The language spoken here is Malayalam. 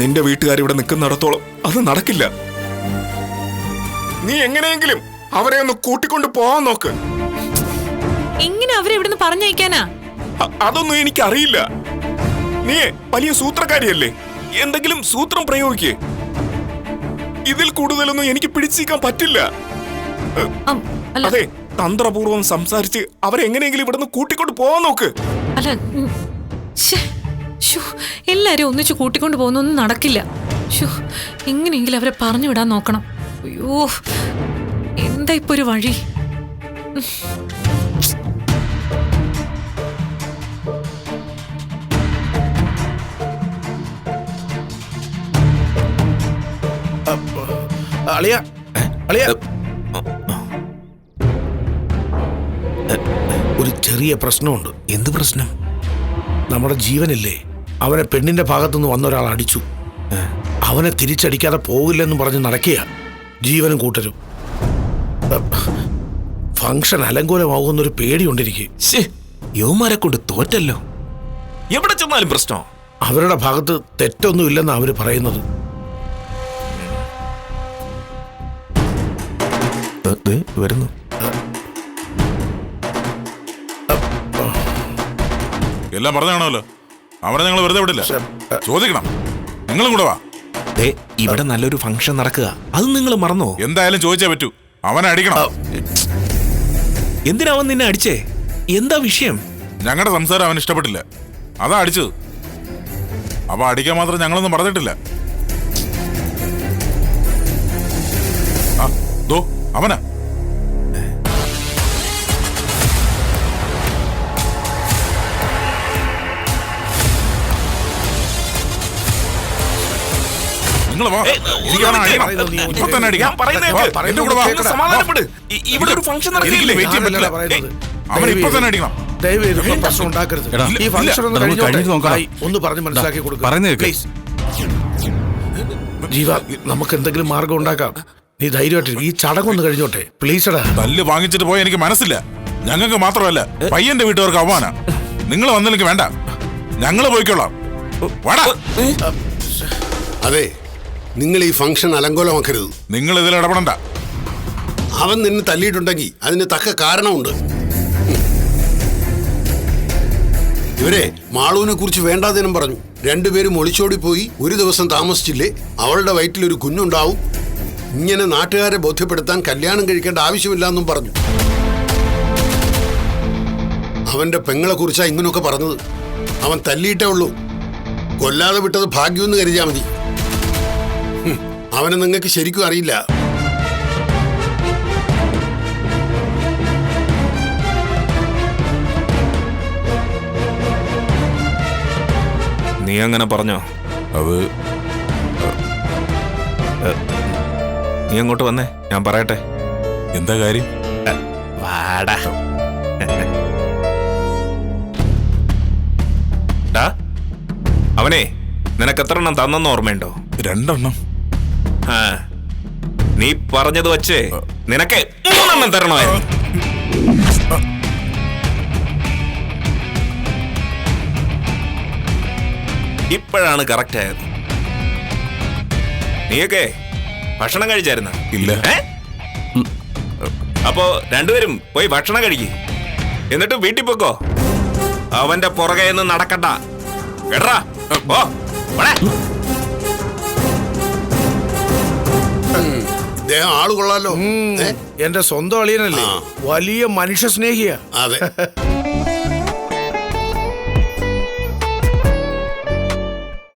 നിന്റെ വീട്ടുകാർ ഇവിടെ നിൽക്കുന്നിടത്തോളം അത് നടക്കില്ല. നീ എങ്ങനെയെങ്കിലും അവരെ ഒന്ന് കൂട്ടിക്കൊണ്ട് പോവാൻ നോക്ക്. എങ്ങനെ അവരെ ഇവിടുന്ന് പറഞ്ഞയക്കാനാ? അതൊന്നും എനിക്കറിയില്ല. നീ വലിയ സൂത്രക്കാരിയല്ലേ, എന്തെങ്കിലും സൂത്രം പ്രയോഗിക്കേ. ഇതിൽ കൂടുതലൊന്നും എനിക്ക് പിടിച്ചിരിക്കാൻ പറ്റില്ല. അതെ, തന്ത്രപൂർവം സംസാരിച്ച് അവരെങ്ങനെയെങ്കിലും ഇവിടുന്ന് കൂട്ടിക്കൊണ്ട് പോവാൻ നോക്ക്. അല്ല, എല്ലാരും ഒന്നിച്ച് കൂട്ടിക്കൊണ്ട് പോകുന്നൊന്നും നടക്കില്ല. എങ്ങനെയെങ്കിലും അവരെ പറഞ്ഞു വിടാൻ നോക്കണം. അയ്യോ, എന്താ ഇപ്പൊ ഒരു വഴി? അളിയ അളിയ ഒരു ചെറിയ പ്രശ്നമുണ്ട്. എന്ത് പ്രശ്നം? നമ്മുടെ ജീവനില്ലേ, അവനെ പെണ്ണിന്റെ ഭാഗത്തുനിന്ന് വന്ന ഒരാൾ അടിച്ചു. അവനെ തിരിച്ചടിക്കാതെ പോകില്ലെന്ന് പറഞ്ഞ് നടക്കുക ജീവനും കൂട്ടരും. ഫംഗ്ഷൻ അലങ്കോലമാകുന്നൊരു പേടിയുണ്ടിരിക്കെ. യുവമാരെ കൊണ്ട് തോറ്റല്ലോ. എവിടെ ചെന്നാലും പ്രശ്നോ? അവരുടെ ഭാഗത്ത് തെറ്റൊന്നുമില്ലെന്നാണ് അവര് പറയുന്നത്. വരുന്നു. എല്ലാം പറഞ്ഞു കാണുമല്ലോ. അവരെ ഞങ്ങൾ വെറുതെ വിടില്ല. ചോദിക്കണം, നിങ്ങളും കൂടെ വാ. ഇവിടെ നല്ലൊരു ഫംഗ്ഷൻ നടക്കുക, അത് നിങ്ങൾ മറന്നോ? എന്തായാലും ചോദിച്ചേ പറ്റൂ. അവനെ അടിക്കണം. എന്തിനാ അവൻ നിന്നെ അടിച്ചേ? എന്താ വിഷയം? ഞങ്ങളുടെ സംസാരം അവൻ ഇഷ്ടപ്പെട്ടില്ല, അതാ അടിച്ചത്. അപ്പൊ അടിക്കാൻ മാത്രം ഞങ്ങളൊന്നും പറഞ്ഞിട്ടില്ല. ദോ അവനാ. ഒന്ന് പറഞ്ഞ് മനസ്സിലാക്കി കൊടുക്കുക. ജീവ, നമുക്ക് എന്തെങ്കിലും മാർഗം ഉണ്ടാക്കാം. നീ ധൈര്യമായിട്ട് ഈ ചടങ്ങൊന്ന് കഴിഞ്ഞോട്ടെ പ്ലീസ്. എടാ, തല്ല് വാങ്ങിച്ചിട്ട് പോയ എനിക്ക് മനസ്സില്ല. ഞങ്ങൾക്ക് മാത്രമല്ല പയ്യന്റെ വീട്ടുകാർക്ക് അവമാന. നിങ്ങൾ വന്നില്ലെങ്കിൽ വേണ്ട, ഞങ്ങള് പോയിക്കോളാം. അതെ, നിങ്ങൾ ഈ ഫംഗ്ഷൻ അലങ്കോലമാക്കരുത്. നിങ്ങൾ ഇതിൽ ഇടപെടണ്ട. അവൻ നിന്നെ തല്ലിയിട്ടുണ്ടെങ്കിൽ അതിന് തക്ക കാരണമുണ്ട്. ഇവരെ മാളുവിനെ കുറിച്ച് വേണ്ടാതിനും പറഞ്ഞു. രണ്ടുപേരും ഒളിച്ചോടി പോയി ഒരു ദിവസം താമസിച്ചില്ലേ അവളുടെ വയറ്റിലൊരു കുഞ്ഞുണ്ടാവും. ഇങ്ങനെ നാട്ടുകാരെ ബോധ്യപ്പെടുത്താൻ കല്യാണം കഴിക്കേണ്ട ആവശ്യമില്ല എന്നും പറഞ്ഞു. അവന്റെ പെങ്ങളെ കുറിച്ചാ ഇങ്ങനെയൊക്കെ പറഞ്ഞത്. അവൻ തല്ലിയിട്ടേ ഉള്ളൂ, കൊല്ലാതെ വിട്ടത് ഭാഗ്യമെന്ന് കരുതിയാൽ മതി. അവനെ നിങ്ങൾക്ക് ശരിക്കും അറിയില്ല. നീ അങ്ങനെ പറഞ്ഞോ? അത് നീ അങ്ങോട്ട് വന്നേ, ഞാൻ പറയട്ടെ. എന്താ കാര്യം? വാടാ. അവനെ നിനക്ക് എത്ര എണ്ണം തന്നെന്ന് ഓർമ്മയുണ്ടോ? 2 എണ്ണം. നീ പറഞ്ഞത് വച്ച് നിനക്ക് 3 എണ്ണം തരണമായിരുന്നു. ഇപ്പോഴാണ് കറക്റ്റ് ആയത്. നീയൊക്കെ ഭക്ഷണം കഴിച്ചായിരുന്ന? ഇല്ല. അപ്പോ രണ്ടുപേരും പോയി ഭക്ഷണം കഴിക്ക്, എന്നിട്ട് വീട്ടിൽ പോക്കോ. അവന്റെ പുറകെ നിന്ന് നടക്കണ്ട കേട്ടാ. ഇദ്ദേഹം ആള് കൊള്ളാലോ. എന്റെ സ്വന്തം അളിയനല്ലേ, വലിയ മനുഷ്യ സ്നേഹിയാ. അതെ.